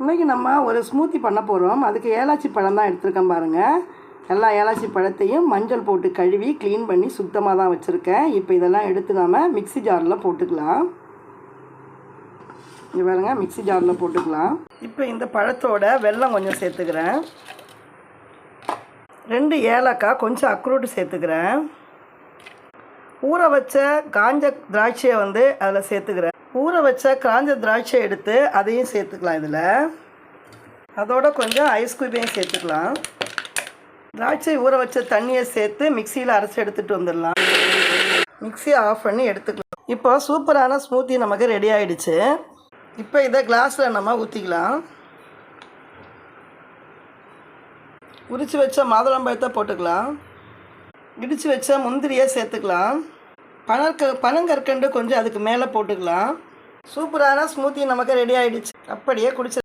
இன்றைக்கி நம்ம ஒரு ஸ்மூத்தி பண்ண போகிறோம். அதுக்கு ஏலாச்சி பழம் தான் எடுத்துருக்கேன் பாருங்கள். எல்லா ஏலாச்சி பழத்தையும் மஞ்சள் போட்டு கழுவி க்ளீன் பண்ணி சுத்தமாக தான் வச்சுருக்கேன். இப்போ இதெல்லாம் எடுத்து நம்ம மிக்ஸி ஜாரில் போட்டுக்கலாம். இங்கே பாருங்கள், மிக்ஸி ஜாரில் போட்டுக்கலாம். இப்போ இந்த பழத்தோட வெல்லம் கொஞ்சம் சேர்த்துக்கிறேன். 2 ஏலக்காய், கொஞ்சம் அக்ரூட் சேர்த்துக்கிறேன். ஊற வச்ச காஞ்ச திராட்சையை அதில் சேர்த்துக்கிறேன். ஊற வச்ச காஞ்ச திராட்சை எடுத்து அதையும் சேர்த்துக்கலாம். இதில் அதோட கொஞ்சம் ஐஸ் க்யூபையும் சேர்த்துக்கலாம். திராட்சை ஊற வச்ச தண்ணியை சேர்த்து மிக்சியில் அரைச்சி எடுத்துகிட்டு வந்துடலாம். மிக்சியை ஆஃப் பண்ணி எடுத்துக்கலாம். இப்போ சூப்பரான ஸ்மூத்தி நமக்கு ரெடி ஆகிடுச்சு. இப்போ இதை கிளாஸில் நம்ம ஊற்றிக்கலாம். உரித்து வச்ச மாதுளம்பழத்தை போட்டுக்கலாம். இடித்து வச்ச முந்திரியை சேர்த்துக்கலாம். பனங்கற்கண்டு கொஞ்சம் அதுக்கு மேலே போட்டுக்கலாம். சூப்பரான ஸ்மூத்தி நமக்கு ரெடி ஆகிடுச்சு. அப்படியே குடிச்சு